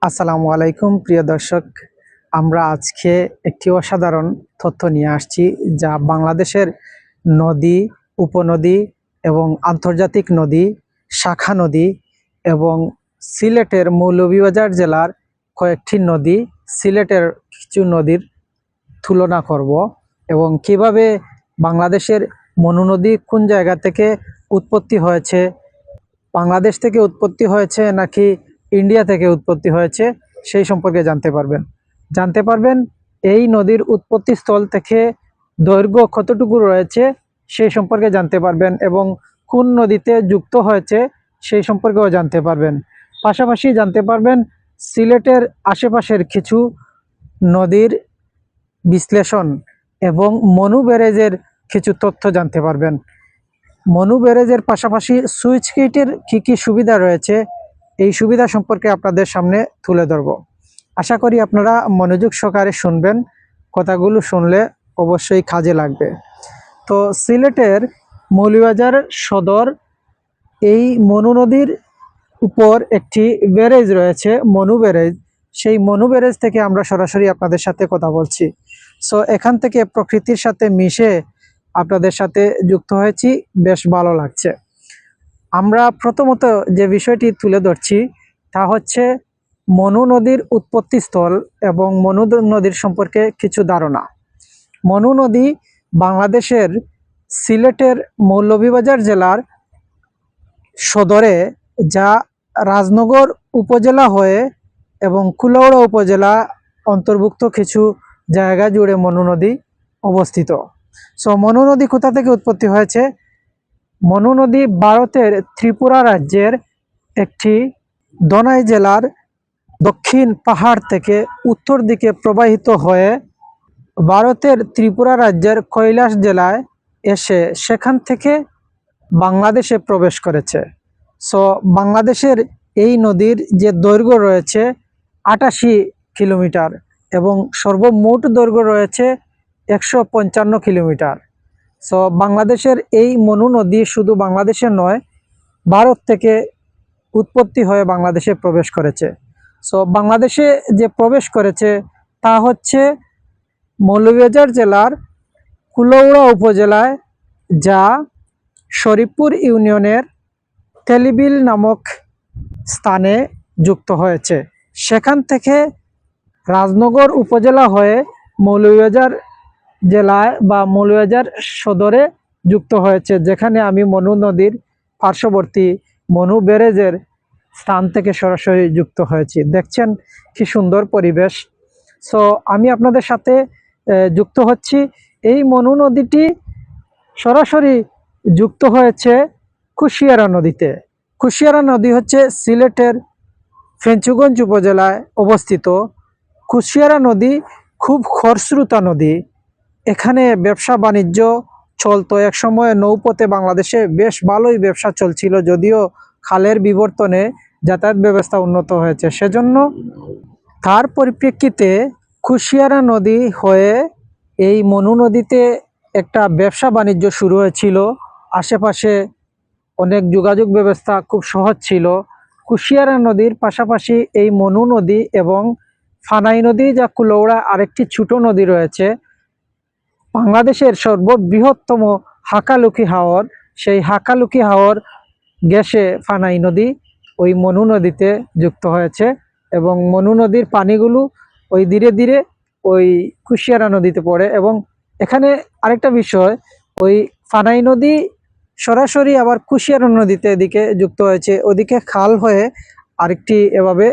আসসালামু আলাইকুম প্রিয় দর্শক, আমরা আজকে একটি অসাধারণ তথ্য নিয়ে আসছি যা বাংলাদেশের নদী, উপনদী এবং আন্তর্জাতিক নদী, শাখা নদী এবং সিলেটের মৌলভীবাজার জেলার কয়েকটি নদী, সিলেটের কিছু নদীর তুলনা করব এবং কিভাবে বাংলাদেশের মনু নদী কোন জায়গা থেকে উৎপত্তি হয়েছে, বাংলাদেশ থেকে উৎপত্তি হয়েছে নাকি ইন্ডিয়া থেকে উৎপত্তি হয়েছে সেই সম্পর্কে জানতে পারবেন এই নদীর উৎপত্তি স্থল থেকে দৈর্ঘ্য কতটুকু রয়েছে সেই সম্পর্কে জানতে পারবেন এবং কোন নদীতে যুক্ত হয়েছে সেই সম্পর্কেও জানতে পারবেন। পাশাপাশি জানতে পারবেন সিলেটের আশেপাশের কিছু নদীর বিশ্লেষণ এবং মনু ব্যারেজের কিছু তথ্য জানতে পারবেন। মনু ব্যারেজের পাশাপাশি সুইচ গেটের কী কী সুবিধা রয়েছে এই সুবিধা সম্পর্কে আপনাদের সামনে তুলে ধরব। আশা করি আপনারা মনোযোগ সহকারে শুনবেন, কথাগুলো শুনলে অবশ্যই কাজে লাগবে। তো সিলেটের মৌলভীবাজার সদর এই মনু নদীর উপর একটি ব্যারেজ রয়েছে, মনু ব্যারেজ। সেই মনু ব্যারেজ থেকে আমরা সরাসরি আপনাদের সাথে কথা বলছি। সো এখান থেকে প্রকৃতির সাথে মিশে আপনাদের সাথে যুক্ত হয়েছি, বেশ ভালো লাগছে। আমরা প্রথমত যে বিষয়টি তুলে ধরছি তা হচ্ছে মনু নদীর উৎপত্তি স্থল এবং মনু নদীর সম্পর্কে কিছু ধারণা। মনু নদী বাংলাদেশের সিলেটের মৌলভীবাজার জেলার সদরে, যা রাজনগর উপজেলা হয়ে এবং কুলাউড়া উপজেলা অন্তর্ভুক্ত কিছু জায়গা জুড়ে মনু নদী অবস্থিত। সো মনু নদী কোথা থেকে উৎপত্তি হয়েছে? মনু নদী ভারতের ত্রিপুরা রাজ্যের একটি দনাই জেলার দক্ষিণ পাহাড় থেকে উত্তর দিকে প্রবাহিত হয়ে ভারতের ত্রিপুরা রাজ্যের কৈলাস জেলায় এসে সেখান থেকে বাংলাদেশে প্রবেশ করেছে। সো বাংলাদেশের এই নদীর যে দৈর্ঘ্য রয়েছে ৮৮ কিলোমিটার এবং সর্বমোট দৈর্ঘ্য রয়েছে ১৫৫ কিলোমিটার। সো বাংলাদেশের এই মনু নদী শুধু বাংলাদেশে নয়, ভারত থেকে উৎপত্তি হয়ে বাংলাদেশে প্রবেশ করেছে। সো বাংলাদেশে যে প্রবেশ করেছে তা হচ্ছে মৌলভীবাজার জেলার কুলাউড়া উপজেলায়, যা শরীফপুর ইউনিয়নের তেলিবিল নামক স্থানে যুক্ত হয়েছে। সেখান থেকে রাজনগর উপজেলা হয়ে মৌলভীবাজার জেলায় বা মৌলভীবাজার সদরে যুক্ত হয়েছে, যেখানে আমি মনু নদীর পার্শ্ববর্তী মনু ব্যারেজের স্থান থেকে সরাসরি যুক্ত হয়েছি। দেখছেন কি সুন্দর পরিবেশ। সো আমি আপনাদের সাথে যুক্ত হচ্ছি। এই মনু নদীটি সরাসরি যুক্ত হয়েছে কুশিয়ারা নদীতে। কুশিয়ারা নদী হচ্ছে সিলেটের ফেঞ্চুগঞ্জ উপজেলায় অবস্থিত। কুশিয়ারা নদী খুব খরস্রোতা নদী। এখানে ব্যবসা বাণিজ্য চলতো একসময়, নৌপথে বাংলাদেশে বেশ ভালোই ব্যবসা চলছিল, যদিও খালের বিবর্তনে যাতায়াত ব্যবস্থা উন্নত হয়েছে। সেজন্য তার পরিপ্রেক্ষিতে কুশিয়ারা নদী হয়ে এই মনু নদীতে একটা ব্যবসা বাণিজ্য শুরু হয়েছিল। আশেপাশে অনেক যোগাযোগ ব্যবস্থা খুব সহজ ছিল। কুশিয়ারা নদীর পাশাপাশি এই মনু নদী এবং ফানাই নদী, যা কুলাউড়া আরেকটি ছোট নদী রয়েছে। বাংলাদেশের সর্ববৃহত্তম হাকালুকি হাওর, সেই হাকালুকি হাওর গ্যাসে ফানাই নদী ওই মনু নদীতে যুক্ত হয়েছে এবং মনু নদীর পানিগুলো ওই ধীরে ধীরে ওই কুশিয়ারা নদীতে পড়ে। এবং এখানে আরেকটা বিষয়, ওই ফানাই নদী সরাসরি আবার কুশিয়ারা নদীতে এদিকে যুক্ত হয়েছে, ওদিকে খাল হয়ে আরেকটি এভাবে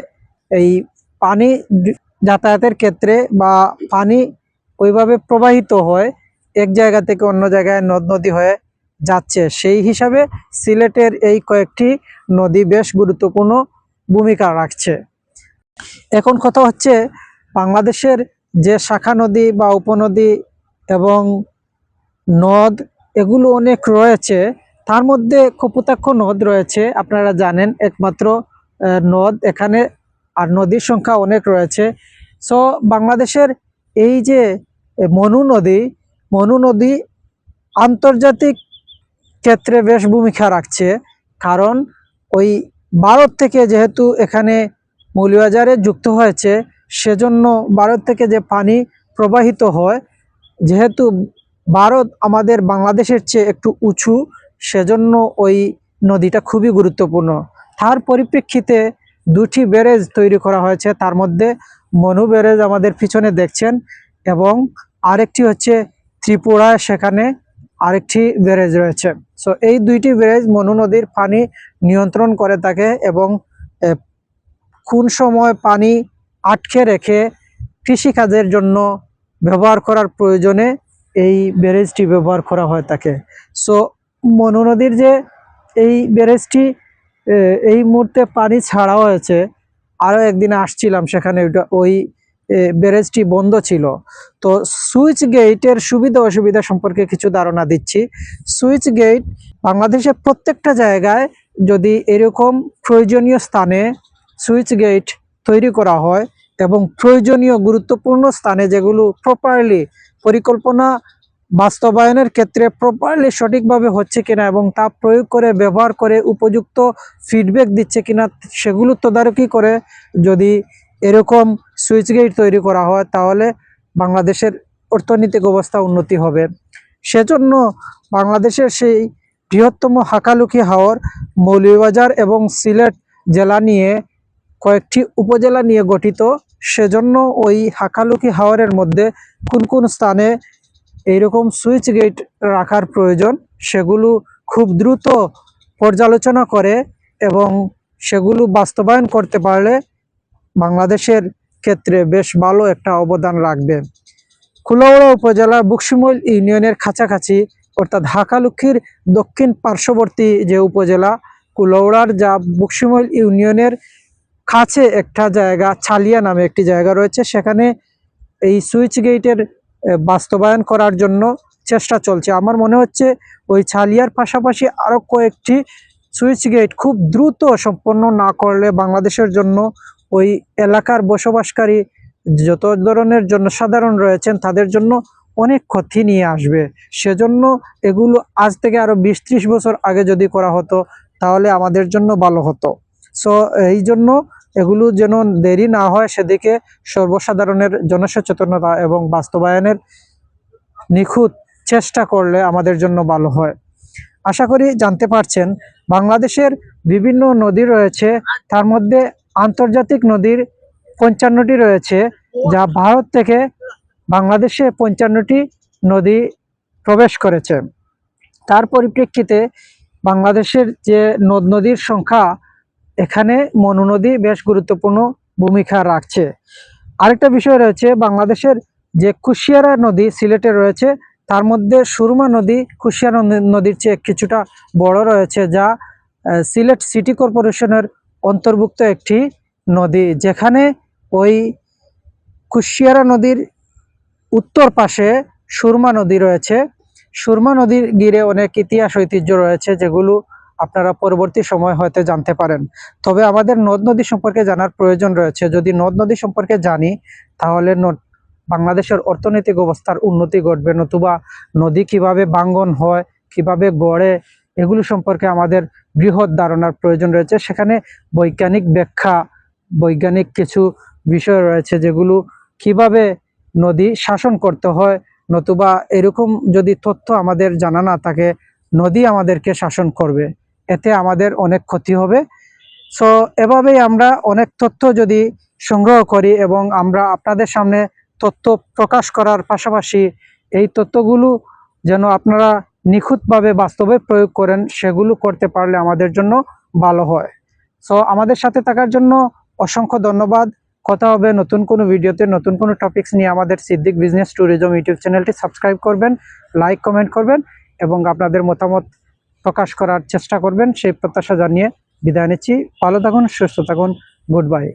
এই পানি যাতায়াতের ক্ষেত্রে বা পানি ওইভাবে প্রবাহিত হয়, এক জায়গা থেকে অন্য জায়গায় নদ নদী হয়ে যাচ্ছে। সেই হিসাবে সিলেটের এই কয়েকটি নদী বেশ গুরুত্বপূর্ণ ভূমিকা রাখছে। এখন কথা হচ্ছে বাংলাদেশের যে শাখা নদী বা উপনদী এবং নদ এগুলো অনেক রয়েছে, তার মধ্যে কপোতাক্ষ নদ রয়েছে, আপনারা জানেন একমাত্র নদ এখানে, আর নদীর সংখ্যা অনেক রয়েছে। সো বাংলাদেশের এই যে মনু নদী আন্তর্জাতিক ক্ষেত্রে বেশ ভূমিকা রাখছে, কারণ ওই ভারত থেকে যেহেতু এখানে মৌলভীবাজারে যুক্ত হয়েছে, সেজন্য ভারত থেকে যে পানি প্রবাহিত হয়, যেহেতু ভারত আমাদের বাংলাদেশের চেয়ে একটু উঁচু, সেজন্য ওই নদীটা খুবই গুরুত্বপূর্ণ। তার পরিপ্রেক্ষিতে দুটি ব্যারেজ তৈরি করা হয়েছে, তার মধ্যে মনু ব্যারেজ আমাদের পিছনে দেখছেন, এবং আরেকটি হচ্ছে ত্রিপুরায়, সেখানে আরেকটি ব্যারেজ রয়েছে। সো এই দুইটি ব্যারেজ মনু নদীর পানি নিয়ন্ত্রণ করে থাকে, এবং কোন সময় পানি আটকে রেখে কৃষিকাজের জন্য ব্যবহার করার প্রয়োজনে এই ব্যারেজটি ব্যবহার করা হয়ে থাকে। সো মনু নদীর যে এই ব্যারেজটি এই মুহূর্তে পানি ছাড়া হয়েছে, আরও একদিন আসছিলাম সেখানে, ওই ব্যারেজটি বন্ধ ছিল। তো সুইচ গেটের সুবিধা অসুবিধা সম্পর্কে কিছু ধারণা দিচ্ছি। সুইচ গেট বাংলাদেশের প্রত্যেকটা জায়গায় যদি এরকম প্রয়োজনীয় স্থানে সুইচ গেট তৈরি করা হয়, এবং প্রয়োজনীয় গুরুত্বপূর্ণ স্থানে যেগুলো প্রপারলি পরিকল্পনা বাস্তবায়নের ক্ষেত্রে প্রপারলি সঠিকভাবে হচ্ছে কিনা, এবং তা প্রয়োগ করে ব্যবহার করে উপযুক্ত ফিডব্যাক দিচ্ছে কিনা, সেগুলো তদারকি করে যদি এরকম সুইচ গেট তৈরি করা হয়, তাহলে বাংলাদেশের অর্থনৈতিক অবস্থা উন্নতি হবে। সেজন্য বাংলাদেশের সেই বৃহত্তম হাকালুকি হাওর মৌলভীবাজার এবং সিলেট জেলা নিয়ে কয়েকটি উপজেলা নিয়ে গঠিত। সেজন্য ওই হাকালুকি হাওরের মধ্যে কোন কোন স্থানে এইরকম সুইচ গেট রাখার প্রয়োজন, সেগুলো খুব দ্রুত পর্যালোচনা করে এবং সেগুলো বাস্তবায়ন করতে পারলে বাংলাদেশের ক্ষেত্রে বেশ ভালো একটা অবদান রাখবে। কুলাউড়া উপজেলা বকশিমল ইউনিয়নের কাছাকাছি, অর্থাৎ হাকালুকির দক্ষিণ পার্শ্ববর্তী যে উপজেলা কুলাউড়ার, যা বকশিমল ইউনিয়নের কাছে একটা জায়গা ছালিয়া নামে একটি জায়গা রয়েছে, সেখানে এই সুইচ গেটের বাস্তবায়ন করার জন্য চেষ্টা চলছে। আমার মনে হচ্ছে ওই ছালিয়ার পাশাপাশি আরও কয়েকটি সুইচ গেট খুব দ্রুত সম্পন্ন না করলে বাংলাদেশের জন্য, ওই এলাকার বসবাসকারী যত ধরনের জনসাধারণ রয়েছেন তাদের জন্য অনেক ক্ষতি নিয়ে আসবে। সেজন্য এগুলো আজ থেকে আরও 20-30 বছর আগে যদি করা হতো, তাহলে আমাদের জন্য ভালো হতো। সো এই জন্য এগুলো যেন দেরি না হয়, সেদিকে সর্বসাধারণের জনসচেতনতা এবং বাস্তবায়নের নিখুঁত চেষ্টা করলে আমাদের জন্য ভালো হয়। আশা করি জানতে পারছেন, বাংলাদেশের বিভিন্ন নদী রয়েছে, তার মধ্যে আন্তর্জাতিক নদীর 55টি রয়েছে, যা ভারত থেকে বাংলাদেশে 55টি নদী প্রবেশ করেছে। তার পরিপ্রেক্ষিতে বাংলাদেশের যে নদ নদীর সংখ্যা, এখানে মনু নদী বেশ গুরুত্বপূর্ণ ভূমিকা রাখছে। আরেকটা বিষয় রয়েছে, বাংলাদেশের যে কুশিয়ারা নদী সিলেটে রয়েছে, তার মধ্যে সুরমা নদী কুশিয়ারা নদীর চেয়ে কিছুটা বড় রয়েছে, যা সিলেট সিটি কর্পোরেশনের অন্তর্ভুক্ত একটি নদী, যেখানে ওই কুশিয়ারা নদীর উত্তর পাশে সুরমা নদী রয়েছে। সুরমা নদীর ঘিরে অনেক ইতিহাস ঐতিহ্য রয়েছে, যেগুলো আপনারা পরবর্তী সময় হয়তো জানতে পারেন। তবে আমাদের নদ নদী সম্পর্কে জানার প্রয়োজন রয়েছে। যদি নদ নদী সম্পর্কে জানি, তাহলে বাংলাদেশের অর্থনৈতিক অবস্থার উন্নতি ঘটবে, নতুবা নদী কিভাবে ভাঙ্গন হয়, কিভাবে গড়ে, এগুলো সম্পর্কে আমাদের বৃহৎ ধারণার প্রয়োজন রয়েছে। সেখানে বৈজ্ঞানিক ব্যাখ্যা, বৈজ্ঞানিক কিছু বিষয় রয়েছে, যেগুলো কিভাবে নদী শাসন করতে হয়, নতুবা এরকম যদি তথ্য আমাদের জানা না থাকে, নদী আমাদেরকে শাসন করবে, এতে আমাদের অনেক ক্ষতি হবে। সো এভাবেই আমরা অনেক তথ্য যদি সংগ্রহ করি এবং আমরা আপনাদের সামনে তথ্য প্রকাশ করার পাশাপাশি এই তথ্যগুলো যেন আপনারা নিখুঁতভাবে বাস্তবে প্রয়োগ করেন, সেগুলো করতে পারলে আমাদের জন্য ভালো হয়। সো আমাদের সাথে থাকার জন্য অসংখ্য ধন্যবাদ। কথা হবে নতুন কোনো ভিডিওতে, নতুন কোনো টপিকস নিয়ে। আমাদের সিদ্দিক বিজনেস ট্যুরিজম ইউটিউব চ্যানেলটি সাবস্ক্রাইব করবেন, লাইক কমেন্ট করবেন এবং আপনাদের মতামত প্রকাশ করার চেষ্টা করবেন, সেই প্রত্যাশা জানিয়ে বিদায় নিচ্ছি। ভালো থাকুন, সুস্থ থাকুন, গুড বাই।